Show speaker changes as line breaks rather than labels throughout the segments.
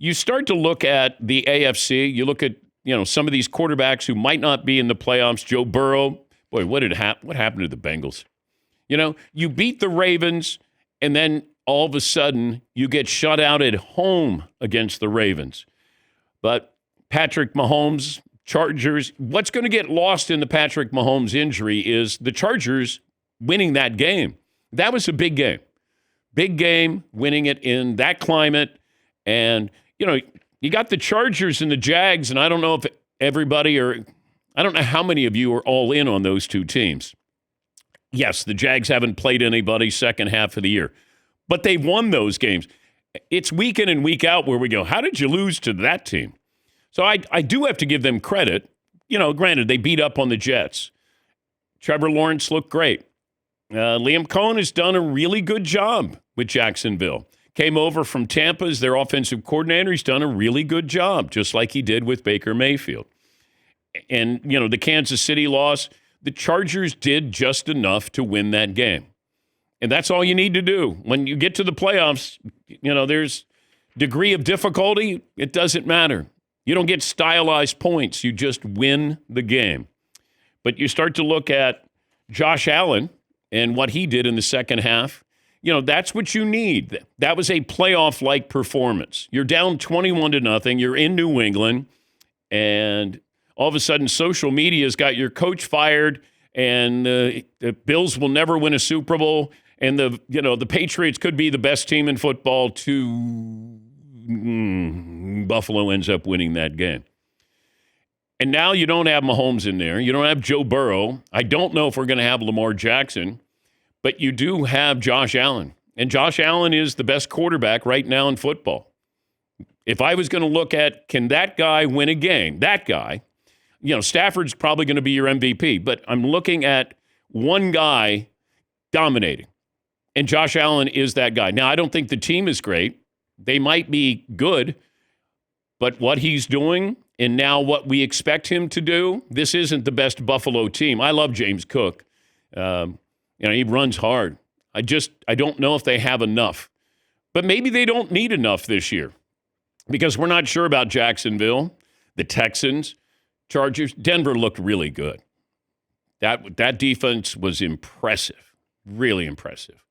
you start to look at the AFC. You look at some of these quarterbacks who might not be in the playoffs. Joe Burrow. Boy, what happened to the Bengals? You beat the Ravens, and then all of a sudden you get shut out at home against the Ravens. But Patrick Mahomes, Chargers, what's going to get lost in the Patrick Mahomes injury is the Chargers winning that game. That was a big game. Big game, winning it in that climate. And, you got the Chargers and the Jags, and I don't know if I don't know how many of you are all in on those two teams. Yes, the Jags haven't played anybody second half of the year, but they've won those games. It's week in and week out where we go, how did you lose to that team? So I do have to give them credit. Granted, they beat up on the Jets. Trevor Lawrence looked great. Liam Cohen has done a really good job with Jacksonville. Came over from Tampa as their offensive coordinator. He's done a really good job, just like he did with Baker Mayfield. And, the Kansas City loss, the Chargers did just enough to win that game. And that's all you need to do. When you get to the playoffs, there's degree of difficulty. It doesn't matter. You don't get stylized points. You just win the game. But you start to look at Josh Allen and what he did in the second half. That's what you need. That was a playoff-like performance. You're down 21-0. You're in New England, and all of a sudden social media's got your coach fired, and the Bills will never win a Super Bowl, and the Patriots could be the best team in football Buffalo ends up winning that game. And now you don't have Mahomes in there. You don't have Joe Burrow. I don't know if we're going to have Lamar Jackson. But you do have Josh Allen. And Josh Allen is the best quarterback right now in football. If I was going to look at, can that guy win a game? That guy, Stafford's probably going to be your MVP. But I'm looking at one guy dominating. And Josh Allen is that guy. Now, I don't think the team is great. They might be good. But what he's doing and now what we expect him to do, this isn't the best Buffalo team. I love James Cook. He runs hard. I don't know if they have enough. But maybe they don't need enough this year because we're not sure about Jacksonville, the Texans, Chargers. Denver looked really good. That defense was impressive, really impressive.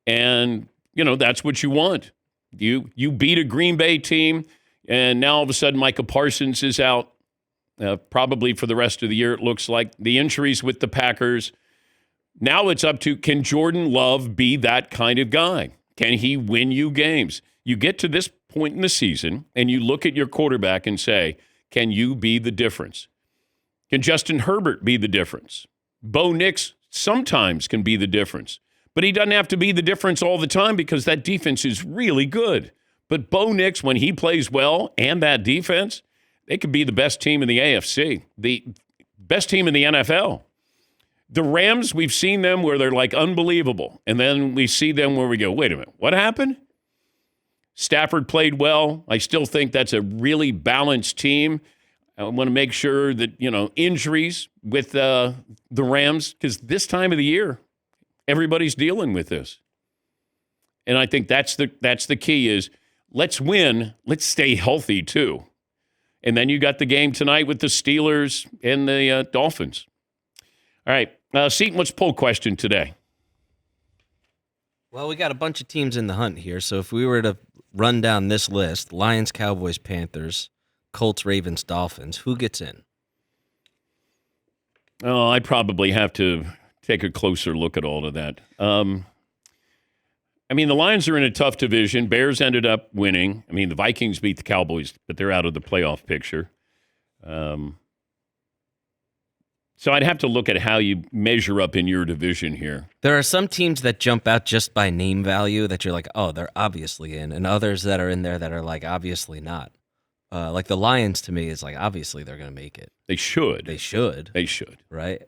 And, that's what you want. You beat a Green Bay team, and now all of a sudden Micah Parsons is out probably for the rest of the year, it looks like. The injuries with the Packers. Now it's up to, can Jordan Love be that kind of guy? Can he win you games? You get to this point in the season, and you look at your quarterback and say, can you be the difference? Can Justin Herbert be the difference? Bo Nix sometimes can be the difference. But he doesn't have to be the difference all the time because that defense is really good. But Bo Nix, when he plays well and that defense, they could be the best team in the AFC, the best team in the NFL. The Rams, we've seen them where they're like unbelievable. And then we see them where we go, wait a minute, what happened? Stafford played well. I still think that's a really balanced team. I want to make sure that, injuries with the Rams, because this time of the year, everybody's dealing with this. And I think that's the key is let's win. Let's stay healthy too. And then you got the game tonight with the Steelers and the Dolphins. All right, Seton, what's poll question today?
Well, we got a bunch of teams in the hunt here. So if we were to run down this list, Lions, Cowboys, Panthers, Colts, Ravens, Dolphins, who gets in?
Oh, I'd probably have to take a closer look at all of that. The Lions are in a tough division. Bears ended up winning. The Vikings beat the Cowboys, but they're out of the playoff picture. So I'd have to look at how you measure up in your division here.
There are some teams that jump out just by name value that you're like, oh, they're obviously in, and others that are in there that are like, obviously not. Like the Lions to me is like, obviously they're going to make it.
They should.
They should. Right?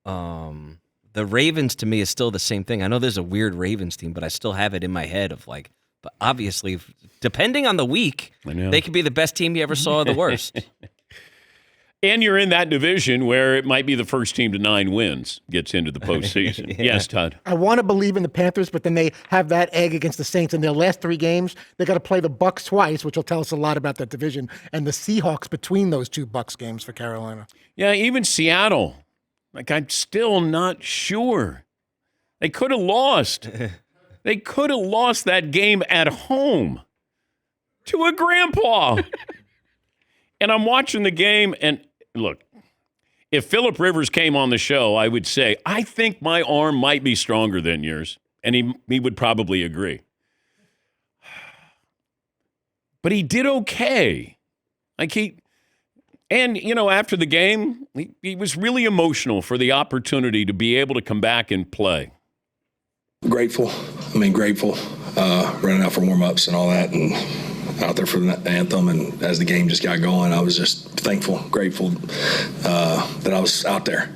The Ravens to me is still the same thing. I know there's a weird Ravens team, but I still have it in my head of like, but obviously, depending on the week, they could be the best team you ever saw or the worst.
And you're in that division where it might be the first team to 9 wins gets into the postseason. Yes, Todd.
I want to believe in the Panthers, but then they have that egg against the Saints in their last 3 games. They got to play the Bucs twice, which will tell us a lot about that division, and the Seahawks between those 2 Bucs games for Carolina.
Yeah, even Seattle. Like, I'm still not sure. They could have lost. They could have lost that game at home to a grandpa. And I'm watching the game, and look, if Phillip Rivers came on the show, I would say, I think my arm might be stronger than yours. And he would probably agree. But he did okay. After the game, he was really emotional for the opportunity to be able to come back and play.
Grateful. Running out for warm-ups and all that, and out there for the anthem. And as the game just got going, I was just thankful, grateful that I was out there.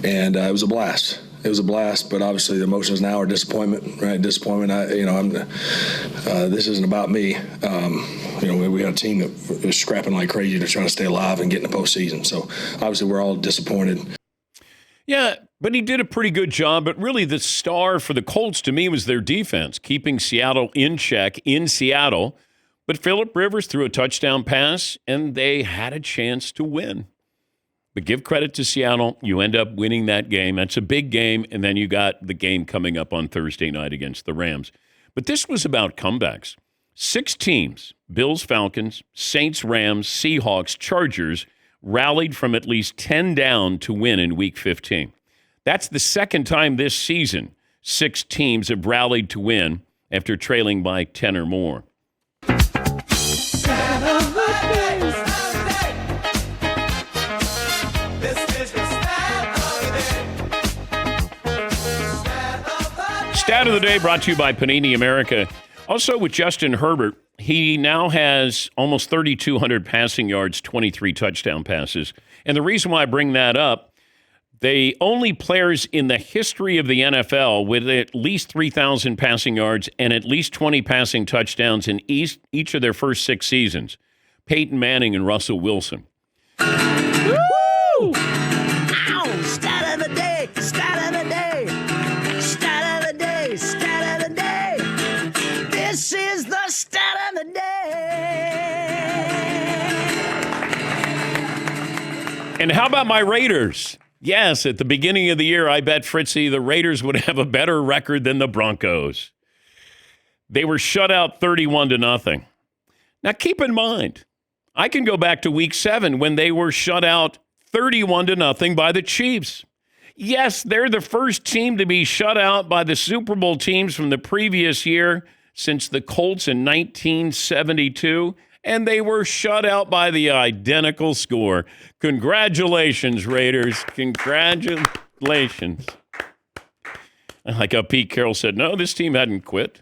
And it was a blast. But obviously the emotions now are disappointment, right? Disappointment. This isn't about me. We had a team that was scrapping like crazy to try to stay alive and get in the postseason. So obviously we're all disappointed.
Yeah, but he did a pretty good job. But really the star for the Colts to me was their defense, keeping Seattle in check in Seattle. But Phillip Rivers threw a touchdown pass, and they had a chance to win. But give credit to Seattle. You end up winning that game. That's a big game, and then you got the game coming up on Thursday night against the Rams. But this was about comebacks. 6 teams, Bills, Falcons, Saints, Rams, Seahawks, Chargers, rallied from at least 10 down to win in Week 15. That's the second time this season 6 teams have rallied to win after trailing by 10 or more. Stat of the day brought to you by Panini America. Also with Justin Herbert, he now has almost 3,200 passing yards, 23 touchdown passes. And the reason why I bring that up, the only players in the history of the NFL with at least 3,000 passing yards and at least 20 passing touchdowns in each of their first 6 seasons, Peyton Manning and Russell Wilson.
Woo! Ow! Stat of the day! Stat of the day! Stat of the day! Stat of the day! This is the stat of the day!
And how about my Raiders? Yes, at the beginning of the year, I bet, Fritzy, the Raiders would have a better record than the Broncos. They were shut out 31-0. Now, keep in mind, I can go back to Week 7 when they were shut out 31-0 by the Chiefs. Yes, they're the first team to be shut out by the Super Bowl teams from the previous year since the Colts in 1972, and they were shut out by the identical score. Congratulations, Raiders. Congratulations. Like how Pete Carroll said, no, this team hadn't quit.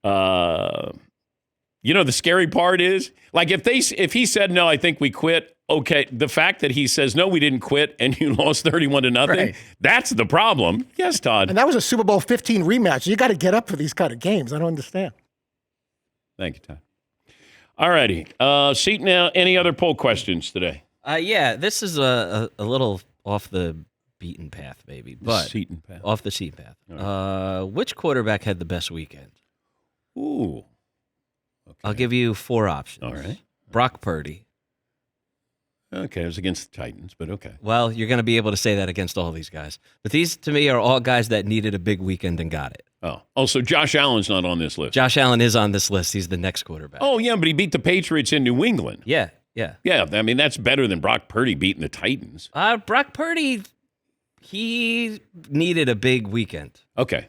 The scary part is, like, if he said, no, I think we quit, okay, the fact that he says, no, we didn't quit, and you lost 31-0,
Right.
That's the problem. Yes, Todd.
And that was a Super Bowl 15 rematch. You got to get up for these kind of games. I don't understand.
Thank you, Todd. All righty. Seton, any other poll questions today?
Yeah, this is a little off the beaten path, maybe, but
Seton path.
off the seat path. Which quarterback had the best weekend?
Ooh. Okay.
I'll give you 4 options.
All right.
Brock Purdy.
Okay, it was against the Titans, but okay.
Well, you're going to be able to say that against all these guys. But these, to me, are all guys that needed a big weekend and got it.
Oh, so Josh Allen's not on this list.
Josh Allen is on this list. He's the next quarterback.
Oh, yeah, but he beat the Patriots in New England.
Yeah.
Yeah, I mean, that's better than Brock Purdy beating the Titans.
Brock Purdy, he needed a big weekend.
Okay.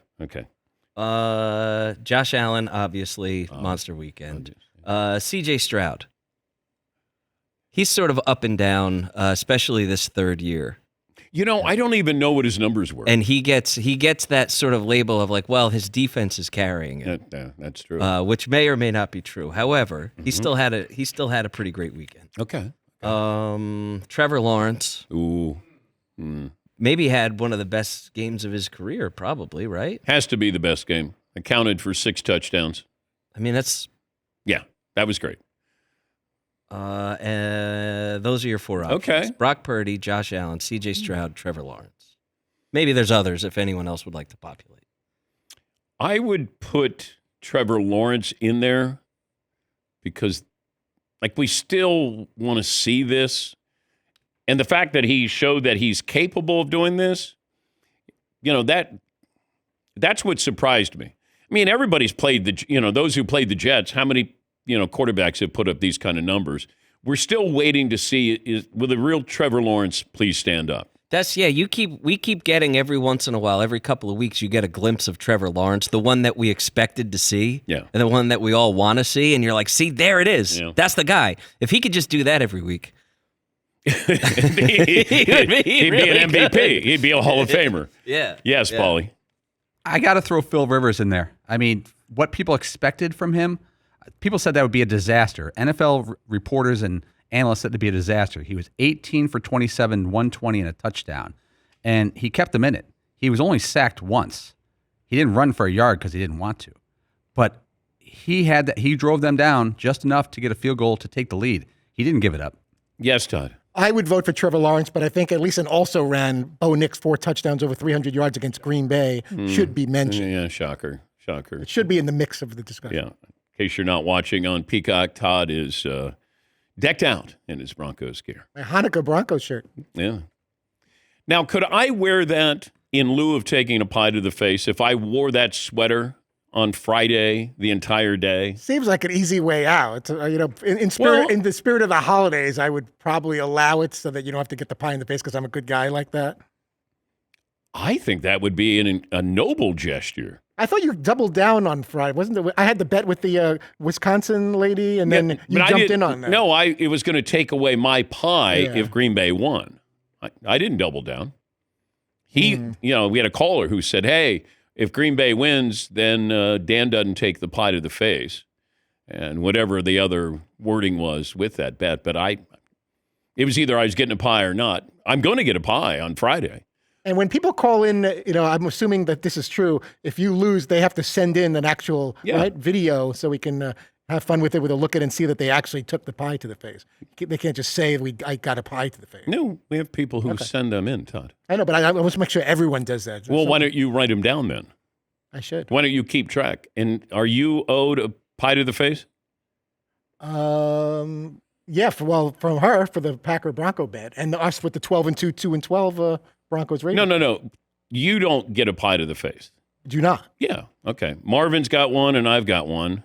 Josh Allen, obviously, monster weekend. C.J. Stroud. He's sort of up and down, especially this third year.
I don't even know what his numbers were.
And he gets that sort of label of like, well, his defense is carrying it.
That's true.
Which may or may not be true. However, he still had a pretty great weekend.
Okay.
Trevor Lawrence.
Ooh.
Maybe had one of the best games of his career, probably, right?
Has to be the best game. Accounted for 6 touchdowns.
I mean, that's...
Yeah, that was great.
Those are your 4 options.
Okay.
Brock Purdy, Josh Allen, C.J. Stroud, Trevor Lawrence. Maybe there's others if anyone else would like to populate.
I would put Trevor Lawrence in there because, like, we still want to see this. And the fact that he showed that he's capable of doing this, that's what surprised me. I mean, everybody's played those who played the Jets, how many, quarterbacks have put up these kind of numbers? We're still waiting to see, will the real Trevor Lawrence please stand up?
We keep getting every once in a while, every couple of weeks, you get a glimpse of Trevor Lawrence, the one that we expected to see,
yeah,
and the one that we all want to see, and you're like, see, there it is. Yeah. That's the guy. If he could just do that every week,
he'd be an MVP. Good. He'd be a Hall of Famer.
Yeah.
Yes, Paulie.
I got to throw Phil Rivers in there. I mean, what people expected from him, people said that would be a disaster. NFL reporters and analysts said it would be a disaster. He was 18 for 27, 120 and a touchdown, and he kept them in it. He was only sacked once. He didn't run for a yard because he didn't want to, but he drove them down just enough to get a field goal to take the lead. He didn't give it up.
Yes, Todd.
I would vote for Trevor Lawrence, but I think at least an also ran Bo Nix 4 touchdowns over 300 yards against Green Bay should be mentioned.
Yeah, shocker.
It should be in the mix of the discussion.
Yeah. In case you're not watching on Peacock, Todd is decked out in his Broncos gear.
My Hanukkah Broncos shirt.
Yeah. Now, could I wear that in lieu of taking a pie to the face if I wore that sweater on Friday the entire day?
Seems like an easy way out. In the spirit of the holidays, I would probably allow it so that you don't have to get the pie in the face because I'm a good guy like that.
I think that would be a noble gesture.
I thought you doubled down on Friday, wasn't it? I had the bet with the Wisconsin lady, and then you jumped in on that.
No, it was going to take away my pie if Green Bay won. I didn't double down. We had a caller who said, "Hey, if Green Bay wins, then Dan doesn't take the pie to the face," and whatever the other wording was with that bet. But it was either I was getting a pie or not. I'm going to get a pie on Friday.
And when people call in, I'm assuming that this is true. If you lose, they have to send in an actual video so we can have fun with it, with a look at it and see that they actually took the pie to the face. They can't just say I got a pie to the face.
No, we have people who send them in, Todd.
I know, but I want to make sure everyone does that.
Well, why don't you write them down then?
I should.
Why don't you keep track? And are you owed a pie to the face?
Yeah. From her for the Packer Bronco bet, and us with the 12-2, 2-12 Broncos Raiders.
No. You don't get a pie to the face.
Do not.
Yeah. Okay. Marvin's got one, and I've got one.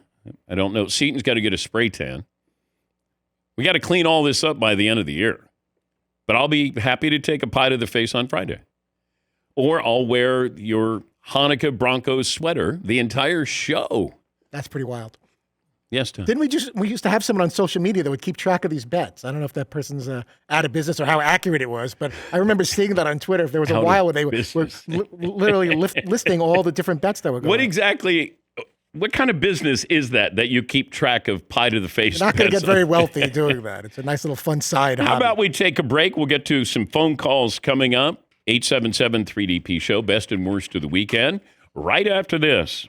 I don't know. Seaton's got to get a spray tan. We got to clean all this up by the end of the year. But I'll be happy to take a pie to the face on Friday. Or I'll wear your Hanukkah Broncos sweater the entire show.
That's pretty wild.
Yes, Tom.
Didn't we used to have someone on social media that would keep track of these bets? I don't know if that person's out of business or how accurate it was, but I remember seeing that on Twitter. There was a while where they were literally listing all the different bets that were going on.
What kind of business is that you keep track of pie to the face?
You're not going to get very wealthy doing that. It's a nice little fun side hobby.
How about we take a break? We'll get to some phone calls coming up. 877-3DP Show, best and worst of the weekend, right after this.